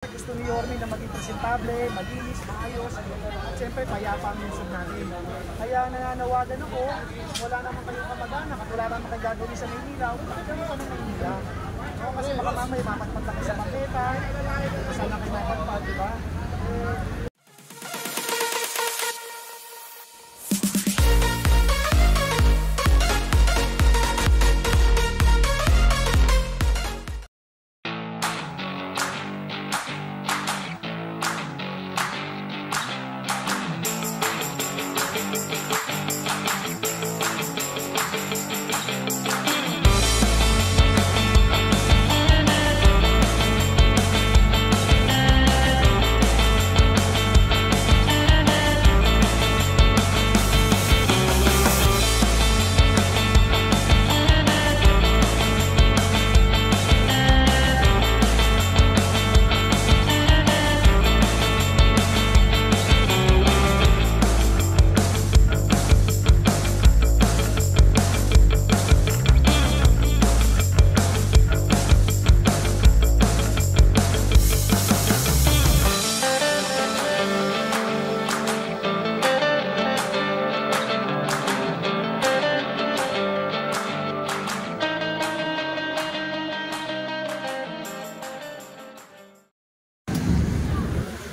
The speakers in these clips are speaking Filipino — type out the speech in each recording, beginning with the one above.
Gusto ni Yorme na maging presentable, malinis, maayos, at siyempre payapa ang lungsod natin. Kaya nananawagan ako, wala naman kayong kamag-anak at wala naman kayong gagawin sa Maynila, wala kayo pa ng Maynila. Kasi baka mamaya mapagpag na kayo sa paketa, sana kayo mapagpag, di ba?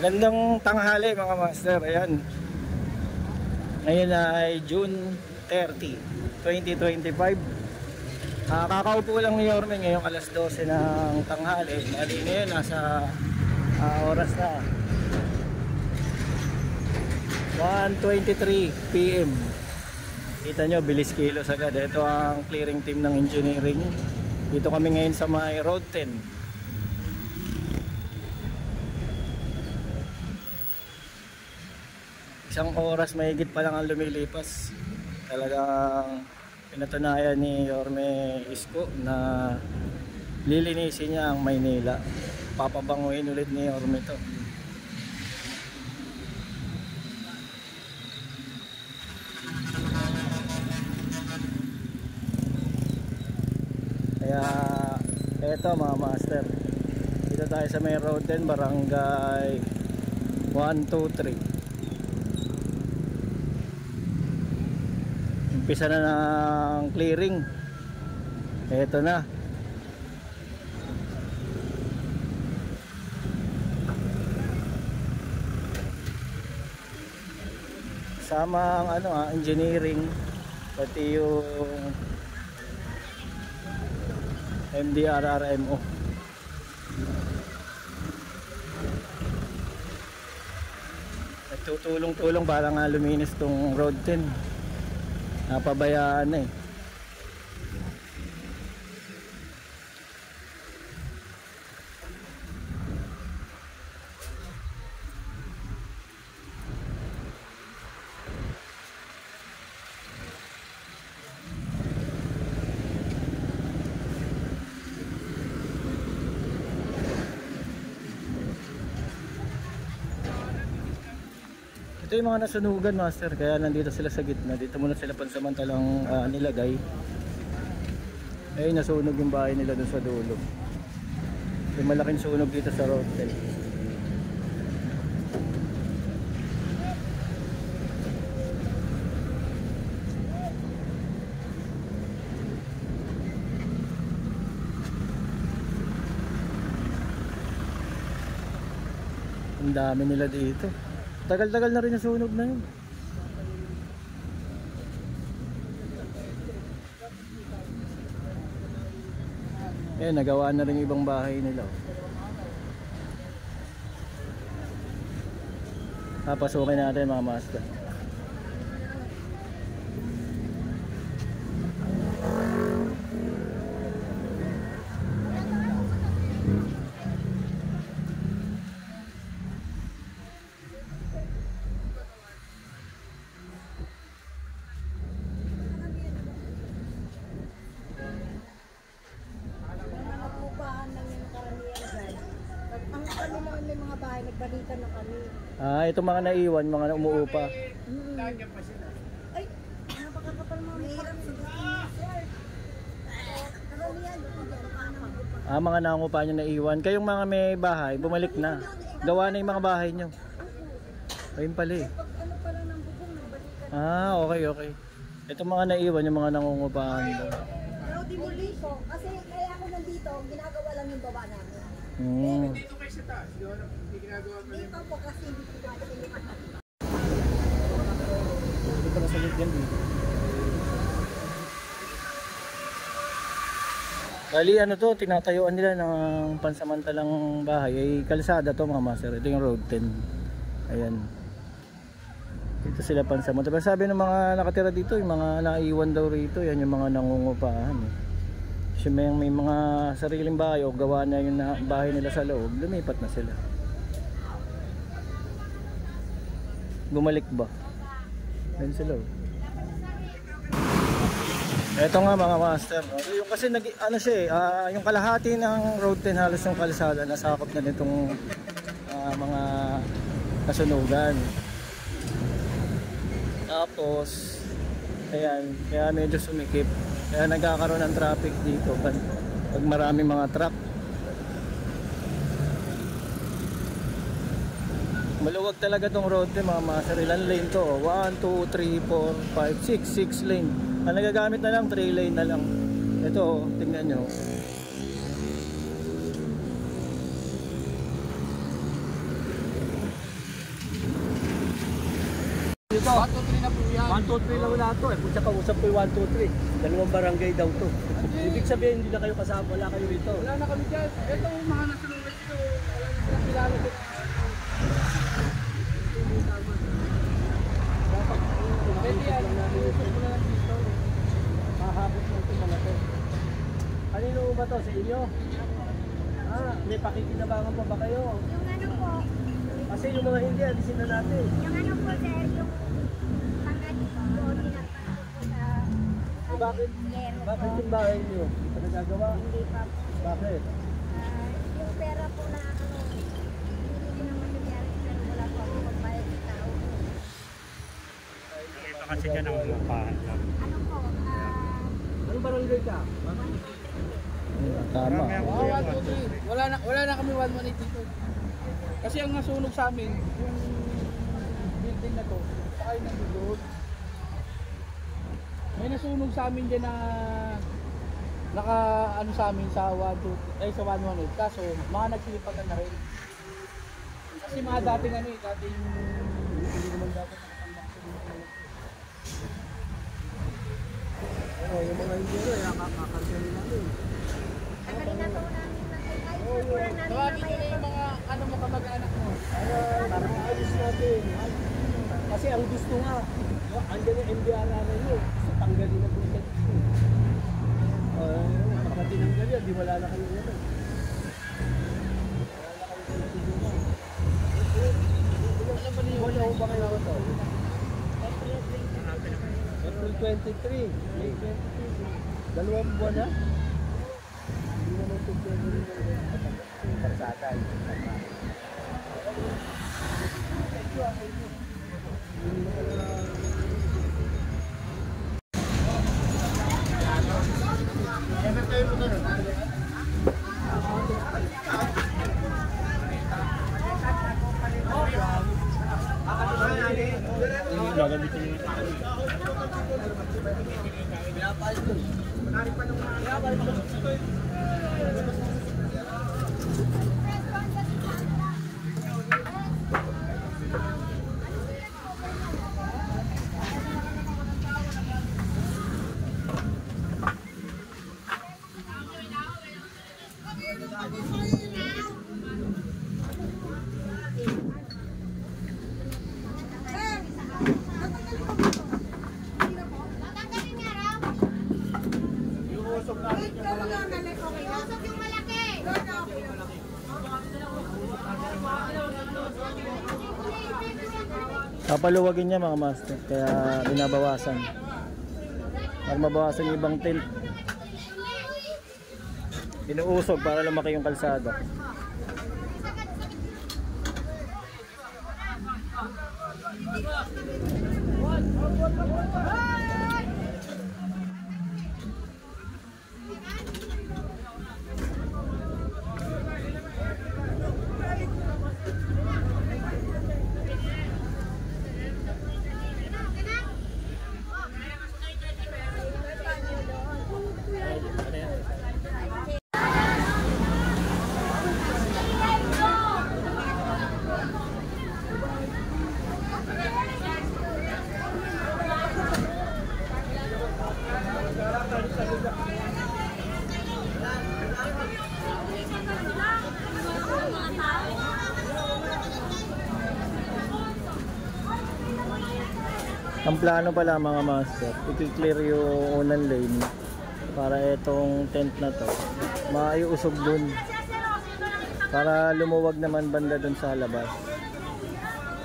Magandang tanghali mga master. Ayan, ngayon ay June 30, 2025. Kakaupo lang ni Yorme ngayong alas 12 ng tanghali. Mali ngayon nasa oras na 1:23 PM. Kita nyo, bilis kilos agad. Ito ang clearing team ng engineering. Dito kami ngayon sa may Road 10. Isang oras mahigit pa lang ang lumilipas. Talagang pinatunayan ni Yorme Isko na lilinisin niya ang Maynila. Papabanguin ulit ni Yorme to. Kaya eto mga master, dito tayo sa may Road 10, Barangay 123. Umpisa na ng clearing. Eto na. Sama ang engineering, pati yung MDRRMO. Nagtutulong-tulong para nga luminis tong Road 10. Napabayaan na eh. Ito yung mga nasunugan master, kaya nandito sila sa gitna. Dito muna sila pansamantalang nilagay. Ayun, nasunog yung bahay nila dun sa dulo. May malaking sunog dito sa Road 10. Ang dami nila dito. Tagal-tagal na rin yung sunog na yun. Eh, nagawa na rin yung ibang bahay nila. Papasukin natin mga master. May mga bahay, nagbalikan na kami. Ito mga naiwan, mga umuupa. Ay, napakakapal mga mahirap sa sir. Karamihan. Mga nangungupa nyo na iwan. Kayong mga may bahay, bumalik na. Gawa na yung mga bahay nyo. Ayun pala eh. Pag ano pa lang ng bubong, nagbalikan. Okay, okay. Ito mga naiwan, yung mga nangungupahan daw. Pero di muli po, kasi kaya ako nandito, ginagawa lang yung baba namin. Dito kayo sa taas, hindi ginagawa pa Dito po kasi hindi ko kasi Dito na sa yan dito. Bali ano to, tinatayuan nila ng pansamantalang bahay. Ay kalsada to mga master. Ito yung road 10. Ayan. Dito sila pansamantala. Pero sabi ng mga nakatira dito, yung mga naiwan daw rito, yan yung mga nangungupahan. Kasi may mga sariling bahay o gawa na yung bahay nila sa loob, lumipat na sila. Bumalik ba? Ayun sila. Ito nga mga master, yung kasi ano siya yung kalahati ng road 10 halos yung kalsada nasakop na nitong mga kasunugan. Tapos ayan, kaya medyo sumikip. Kaya nagkakaroon ng traffic dito pag maraming mga truck. Maluwag talaga tong road 10 mga master. Ilan lane to? 1, 2, 3, 4, 5, 6 lane. Ang nagagamit na lang 3 lane na lang. Ito tingnan nyo. Ito, 1, 2, 3 na po yan. 1, 2, 3 lang wala to eh. Kung siya kausap ko yung 1, 2, 3. Dalawang barangay daw to. Ibig sabihin hindi na kayo kasama, wala kayo rito. Wala na kami dyan. Ito, mga nasunod dito. Wala na silang kilala dito. Pwede yan. Iusap ko na lang dito. Mahapot lang ito mga to. Kanino ba to? Sa inyo? May pakikinabangan pa ba kayo? Yung ano po, Kasi yung mga hindi, alisin na natin. yung ano po sir, yung pang-adik po, dinapasok po sa Bakit? lero po. Bakit yung bahay niyo? Ano nagagawa? Hindi pa po. Bakit? Yung pera po na ano, hindi ko naman nangyari pero wala po ako magbayad sa tao. Ito kasi dyan ang umapahan lang. Ano po, Anong barangay ka? Tama. Oh, 1, 2, 3. Wala na kami 118 dito. Kasi ang nasunog sa amin, yung building na to, saka yung nandun. May nasunog sa amin dyan na naka ano sa amin sa 118, kaso mga nagsilipagan na rin. Kasi mga dating ano dating hindi naman dapat Yung mga hindi rin, nakakakarga namin. tagalin na po namin na ay pura namin Saka na dito may na yung mga ano mo kamag-anak mo. Parang ayos natin. Kasi ang gusto nga, andyan yung MDR namin yun. So tanggalin na po siya. Baka tinanggal yan, di wala na kayo yan. Wala ko ba kayo ito? April 23, May 23. 2 buwan na? Hindi naman ito pwede rin yung karsada. Gagamitin yung Papaluwagin niya mga master, kaya binabawasan para mabawasan yung ibang tilt. Inuusog para lumaki yung kalsada. Ang plano pala mga master, i-clear yung unang lane para itong tent na to maiusog dun para lumuwag naman banda dun sa labas.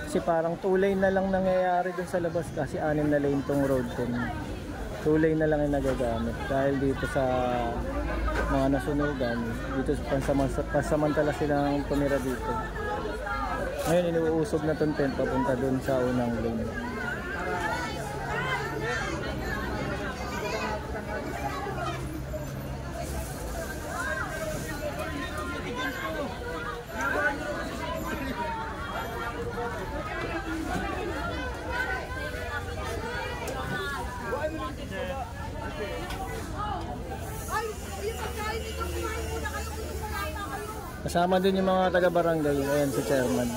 Kasi parang 2 lane na lang nangyayari dun sa labas kasi 6 na lane tong road 10. 2 lane na lang yung nagagamit dahil dito sa mga nasunugan, dito pasamantala silang tumira dito. Ngayon iniuusog na tong tent papunta dun sa unang lane. Kasama din yung mga taga-barangay. Ayan si chairman.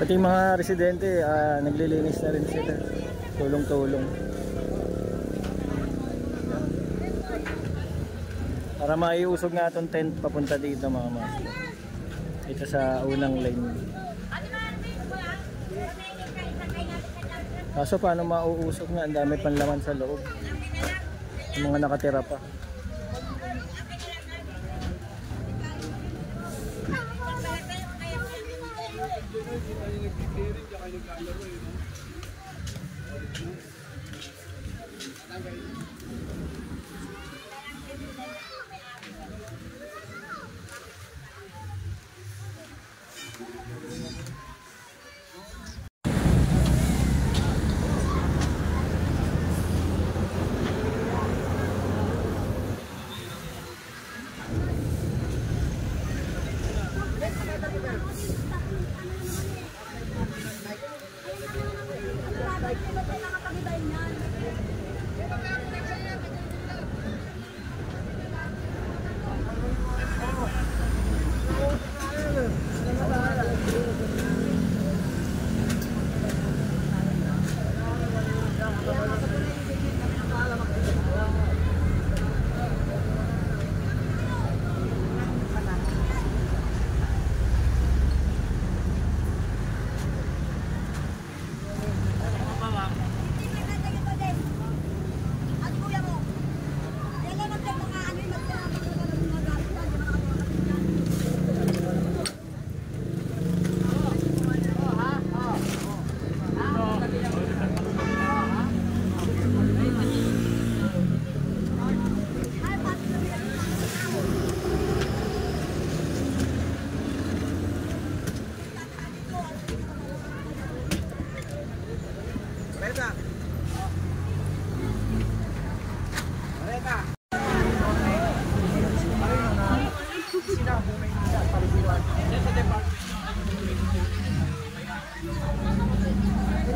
Pati mga residente, naglilinis na rin sila. Tulong-tulong. Para maiusog nga itong tent papunta dito mga master. Dito sa unang lane. Kaso paano mauusog na? Ang dami pang laman sa loob. Yung mga nakatira pa.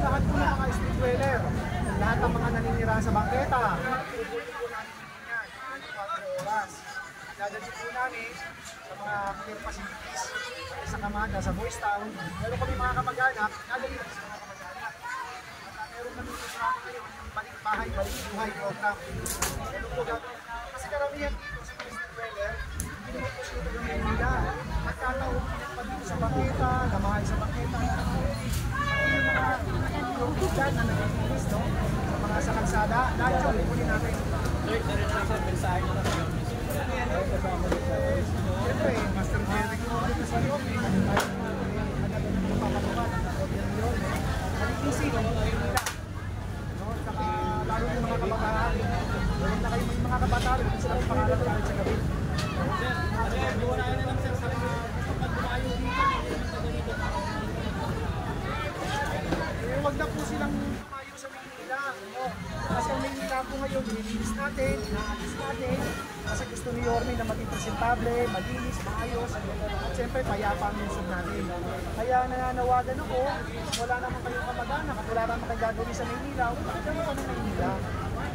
Lahat po na mga street dweller, lahat ng mga naninira sa bangketa, pupunin po natin yan, 24 oras. Dadalhin po namin sa mga care facilities sa Kamada, sa Boys Town. Meron kami mga kamag-anak, dadalhin namin sa mga kamag-anak. At meron kami programa ngayon, yung balik bahay, balik buhay program. Meron po gagawin. Kasi karamihan dito sa mga dweller, hindi naman po sila gagawin nila. At kataon pa dito sa bangketa, namahay sa bangketa. Yung mga lungkot dyan na nag-iinis, no? Sa mga sa kalsada, lahat yun, lipunin natin. Siyempre, Master Jerry ko ulit na sa iyo, may tayo papatukan ng gobyerno yun. Nalikisi, nila. No? Saka lalo yung mga kabataan, meron na kayo mga kabataan, kung sila yung pangalan natin sa gabi. Huwag na po silang tumayo sa Maynila. No? Kasi ang Maynila po ngayon, nililis natin, inaalis natin. Kasi gusto ni Yorme na maging presentable, malinis, maayos. At siyempre, payapa ang lungsod natin. Kaya nananawagan ako, wala naman kayong kamag-anak at wala naman kayong gagawin sa Maynila, huwag kayo kami Maynila.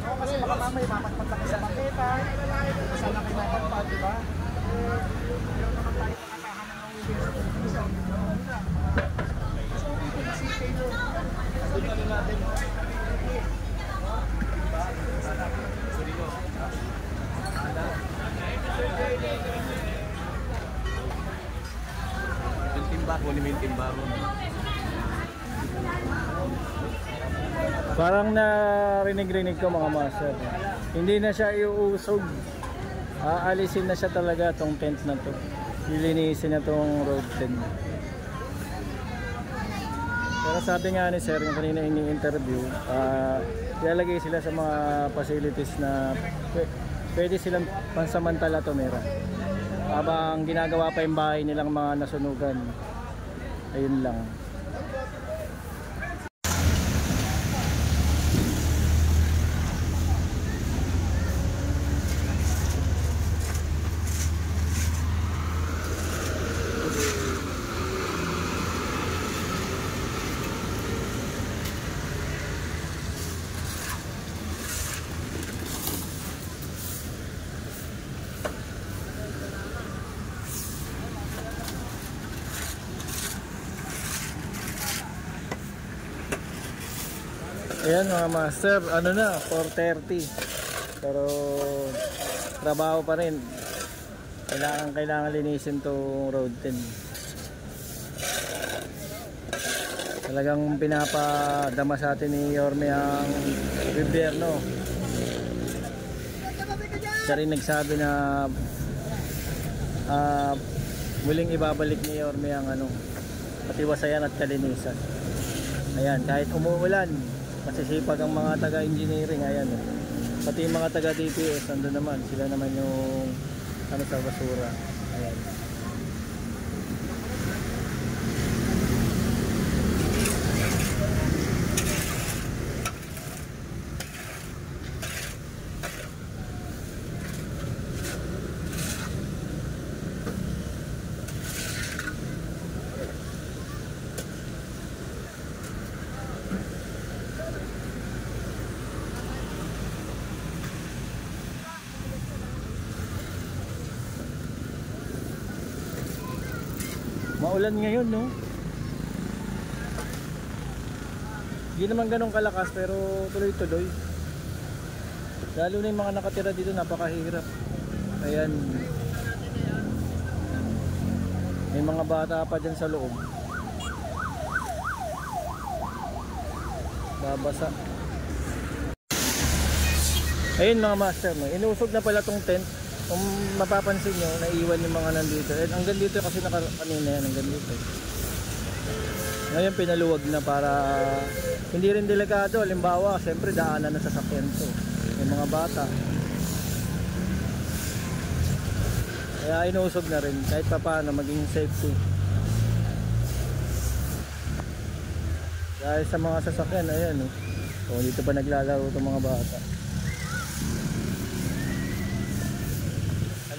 No? Kasi baka mamay, mapatpat kayo sa paketa, sana kayo mapatpat, di ba? Meron naman tayo nakatahan ng uwi sa television. So, ito kasi kayo. Sabihin natin. Yung timba ko, yung timba ko. Parang narinig-rinig ko mga master. Hindi na siya iuusog. Aalisin na siya talaga tong tent na to. Lilinisin na tong road tent. Pero sabi nga ni sir, yung kanina ini-interview, ilalagay sila sa mga facilities na pwede silang pansamantala tumira. Habang ginagawa pa yung bahay nilang mga nasunugan. Ayun lang. Ayan mga master, ano na, 4:30. Pero trabaho pa rin. Kailangan linisin tong road 10. Talagang pinapadama sa atin ni Yorme ang gobyerno. Siya rin nagsabi na muling ibabalik ni Yorme ang patiwasayan at kalinisan. Ayan, kahit umuulan, masisipag ang mga taga-engineering. Ayan, pati yung mga taga-DPS nandun naman, sila naman yung sa basura. Ayan. Maulan ngayon, no? Hindi naman ganun kalakas pero tuloy-tuloy. Lalo na yung mga nakatira dito, napakahirap. Ayan. May mga bata pa dyan sa loob. Babasa. Ayun mga master, no? Inusog na pala tong tent. Kung mapapansin nyo, naiwan yung mga nandito. And hanggang dito kasi kanina yan, hanggang dito. Ngayon pinaluwag na para hindi rin delikado. Halimbawa, siyempre daanan na sa sasakyan to. Yung mga bata. Kaya inusog na rin kahit pa paano maging safety. Dahil sa mga sasakyan, ayan. Oh, dito pa naglalaro itong mga bata.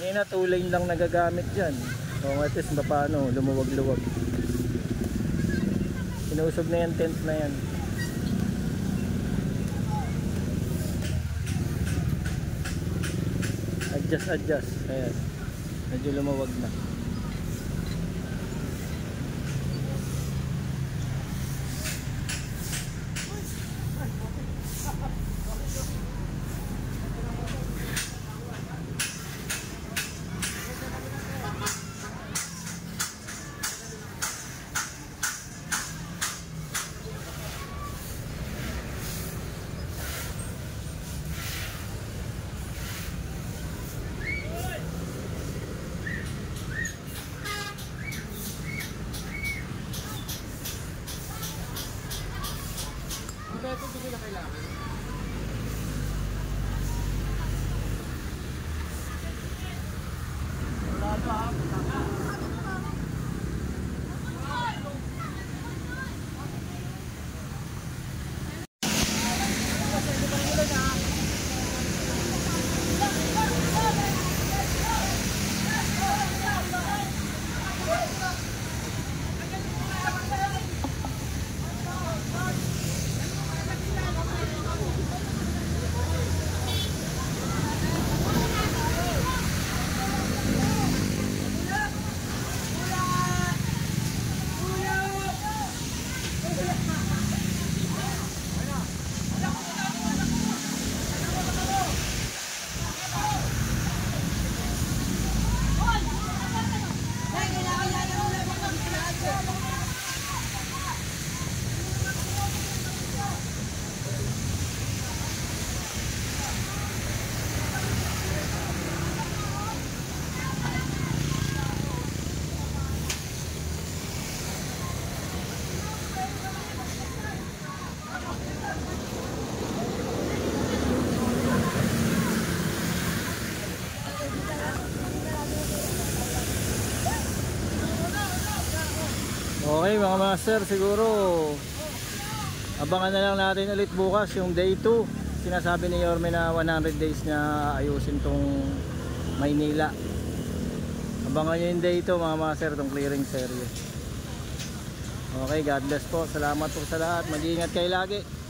Kanina 2 lane lang nagagamit dyan. O at least paano, lumuwag-luwag. Inusog na yung tent na yan. Adjust. Ayan. Medyo lumawag na. Okay mga master, siguro abangan na lang natin ulit bukas yung day 2. Sinasabi ni Yorme na 100 days na ayusin tong Maynila. Abangan nyo yung day 2 mga master, tong clearing serye. Okay, God bless po. Salamat po sa lahat. Mag-iingat kayo lagi.